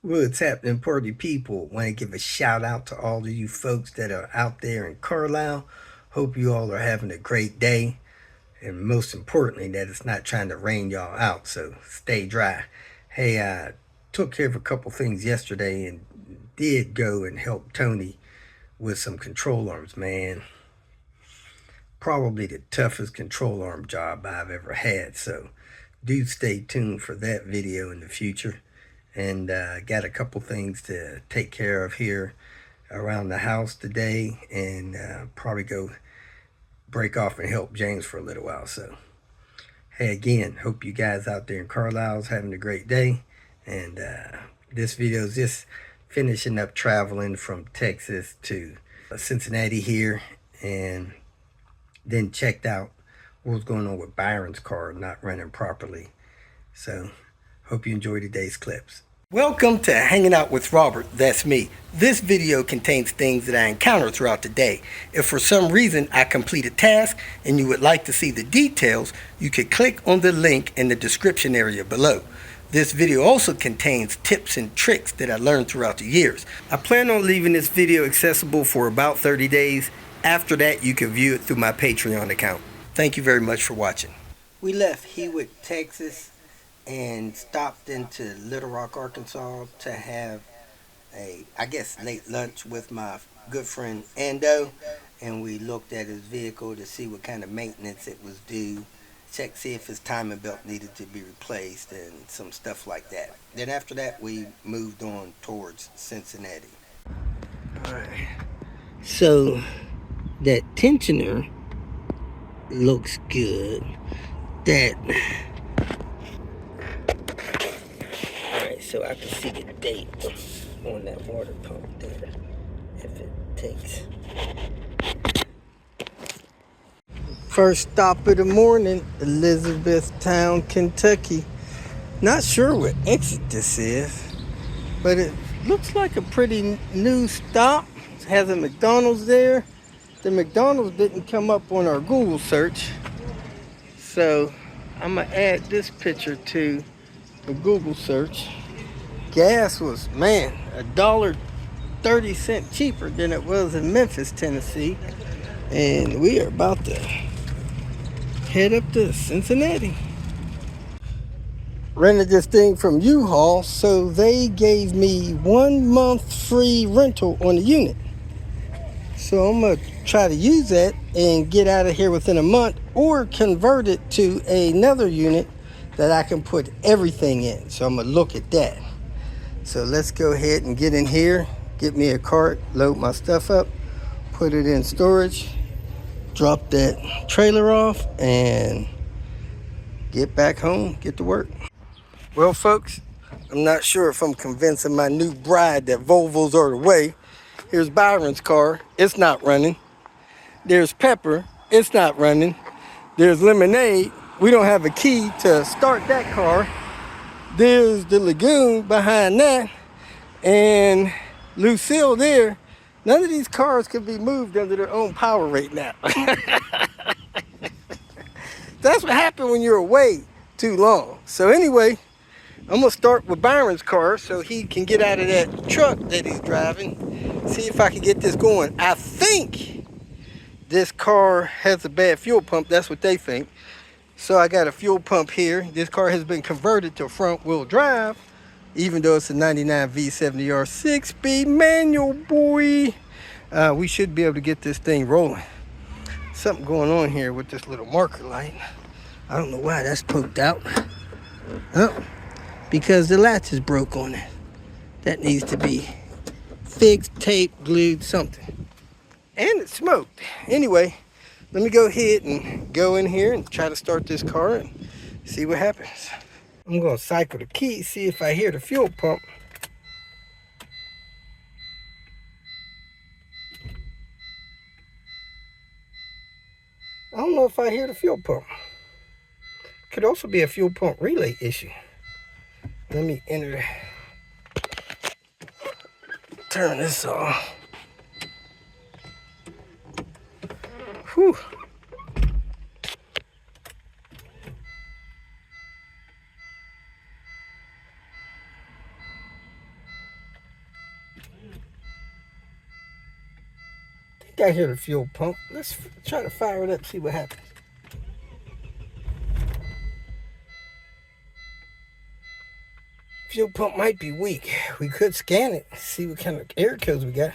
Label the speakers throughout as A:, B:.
A: What's happening, party people? Want to give a shout out to all of you folks that are out there in Carlisle. Hope you all are having a great day. And most importantly, that it's not trying to rain y'all out, so stay dry. Hey, I took care of a couple things yesterday and did go and help Tony with some control arms, man. Probably the toughest control arm job I've ever had, so do stay tuned for that video in the future. And got a couple things to take care of here around the house today, and probably go break off and help James for a little while. So hey, again, hope you guys out there in Carlisle is having a great day. And this video is just finishing up traveling from Texas to Cincinnati here, and then checked out what was going on with Byron's car not running properly. So hope you enjoy today's clips. Welcome to Hanging Out with Robert, that's me. This video contains things that I encounter throughout the day. If for some reason I complete a task and you would like to see the details, you could click on the link in the description area below. This video also contains tips and tricks that I learned throughout the years. I plan on leaving this video accessible for about 30 days. After that, you can view it through my Patreon account. Thank you very much for watching. We left Hewitt, Texas, and stopped into Little Rock, Arkansas to have I guess, late lunch with my good friend Ando, and we looked at his vehicle to see what kind of maintenance it was due, check, see if his timing belt needed to be replaced, and some stuff like that. Then after that, we moved on towards Cincinnati. Alright, so that tensioner looks good. So I can see the date on that water pump there, if it takes. First stop of the morning, Elizabethtown, Kentucky. Not sure what exit this is, but it looks like a pretty new stop. It has a McDonald's there. The McDonald's didn't come up on our Google search, so I'm gonna add this picture to the Google search. Gas was, man, $1.30 cheaper than it was in Memphis, Tennessee. And we are about to head up to Cincinnati. Rented this thing from U-Haul, so they gave me 1 month free rental on the unit. So I'm gonna try to use that and get out of here within a month, or convert it to another unit that I can put everything in. So I'm gonna look at that. So let's go ahead and get in here, get me a cart, load my stuff up, put it in storage, drop that trailer off, and get back home, get to work. Well, folks, I'm not sure if I'm convincing my new bride that Volvos are the way. Here's Byron's car, it's not running. There's Pepper, it's not running. There's Lemonade, we don't have a key to start that car. There's the Lagoon behind that, and Lucille there. None of these cars can be moved under their own power right now. That's what happened when you're away too long. So anyway, I'm gonna start with Byron's car so he can get out of that truck that he's driving. See if I can get this going. I think this car has a bad fuel pump. That's what they think. So I got a fuel pump here. This car has been converted to front wheel drive, even though it's a 99 V70R 6-speed manual, boy. We should be able to get this thing rolling. Something going on here with this little marker light. I don't know why that's poked out. Oh, because the latch is broke on it. That needs to be fixed, taped, glued, something. And it smoked. Anyway, let me go ahead and go in here and try to start this car and see what happens. I'm gonna cycle the key, see if I hear the fuel pump. I don't know if I hear the fuel pump. Could also be a fuel pump relay issue. Let me enter. Turn this off. Whew. I hear the fuel pump. Let's try to fire it up, see what happens. Fuel pump might be weak. We could scan it, see what kind of air codes we got.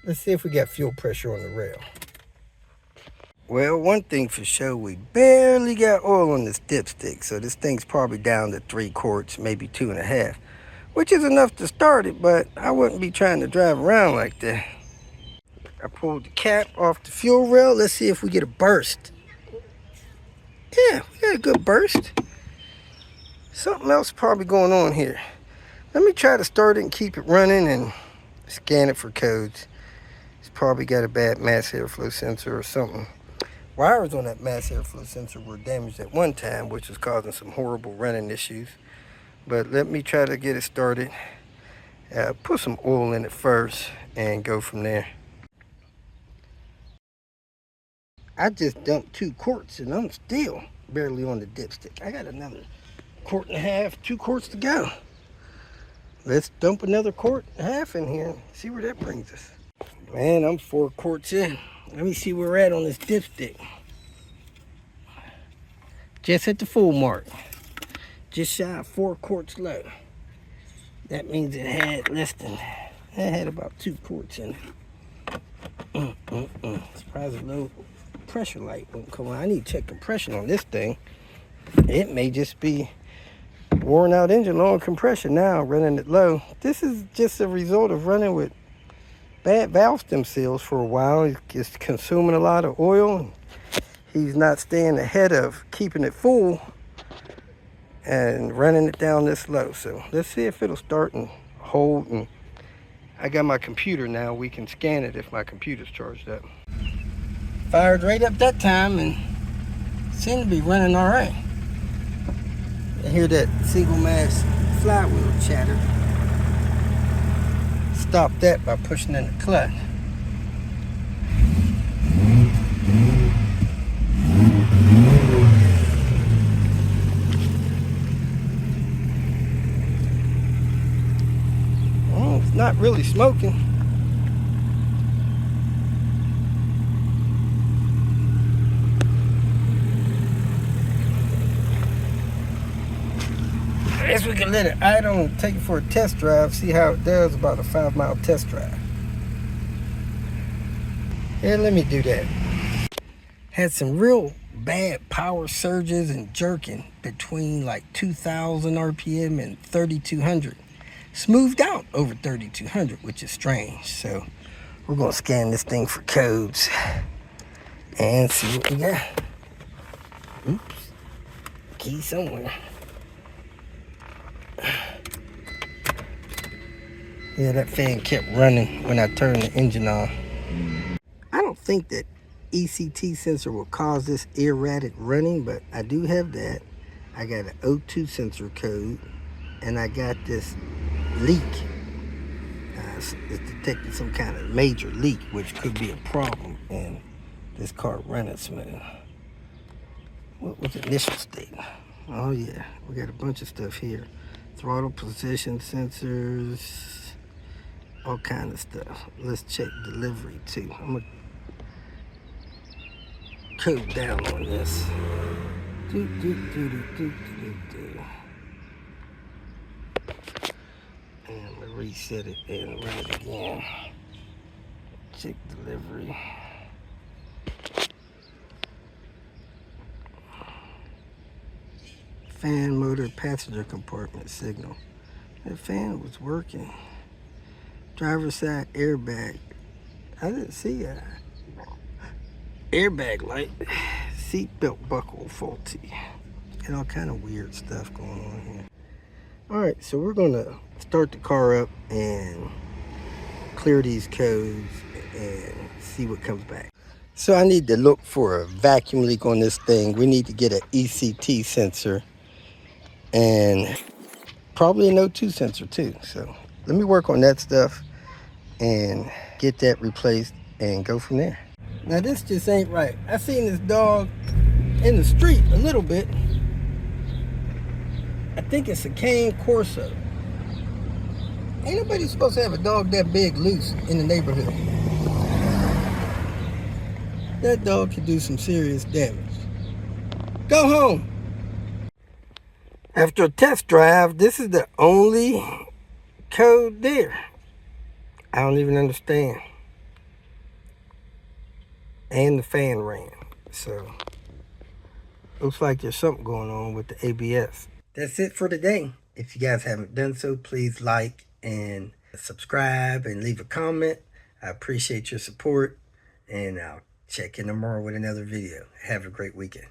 A: Let's see if we got fuel pressure on the rail. Well, one thing for sure, we barely got oil on this dipstick, so this thing's probably down to 3 quarts, maybe 2.5, which is enough to start it, but I wouldn't be trying to drive around like that. I pulled the cap off the fuel rail. Let's see if we get a burst. Yeah, we got a good burst. Something else probably going on here. Let me try to start it and keep it running and scan it for codes. It's probably got a bad mass airflow sensor or something. Wires on that mass airflow sensor were damaged at one time, which was causing some horrible running issues. But let me try to get it started. Put some oil in it first and go from there. I just dumped 2 quarts and I'm still barely on the dipstick. I got another 1.5 quarts, 2 quarts to go. Let's dump another 1.5 quarts in here and see where that brings us. Man, I'm 4 quarts in. Let me see where we're at on this dipstick. Just at the full mark. Just shy of 4 quarts low. That means it had about 2 quarts in it. Surprised the low pressure light won't come on. I need to check compression on this thing. It may just be worn out engine, low compression now, running it low. This is just a result of running with bad valve stem seals for a while. He's just consuming a lot of oil. He's not staying ahead of keeping it full and running it down this low. So let's see if it'll start and hold. And I got my computer now. We can scan it if my computer's charged up. Fired right up that time and seemed to be running all right. I hear that single mass flywheel chatter. Stop that by pushing in the clutch. Oh, it's not really smoking. I guess we can let it idle and take it for a test drive, see how it does. About a 5-mile test drive. Yeah, let me do that. Had some real bad power surges and jerking between like 2,000 RPM and 3,200. Smoothed out over 3,200, which is strange. So we're gonna scan this thing for codes and see what we got. Oops, key somewhere. Yeah, that fan kept running when I turned the engine on. I don't think that ECT sensor will cause this erratic running, but I do have that. I got an O2 sensor code, and I got this leak. It's detecting some kind of major leak, which could be a problem in this car running smooth. What was the initial state? Oh yeah, we got a bunch of stuff here. Throttle position sensors, all kind of stuff. Let's check delivery too. I'm gonna code down on this. And I'm gonna reset it and run it again. Check delivery. Fan, motor, passenger compartment signal. That fan was working. Driver's side airbag. I didn't see a airbag light. Seatbelt buckle faulty. And all kind of weird stuff going on here. Alright, so we're gonna start the car up and clear these codes and see what comes back. So I need to look for a vacuum leak on this thing. We need to get an ECT sensor and probably an O2 sensor too. So let me work on that stuff and get that replaced and go from there. Now this just ain't right. I seen this dog in the street a little bit. I think it's a Cane Corso. Ain't nobody supposed to have a dog that big loose in the neighborhood. That dog could do some serious damage. Go home. After a test drive, this is the only code there. I don't even understand. And the fan ran. So, looks like there's something going on with the ABS. That's it for today. If you guys haven't done so, please like and subscribe and leave a comment. I appreciate your support. And I'll check in tomorrow with another video. Have a great weekend.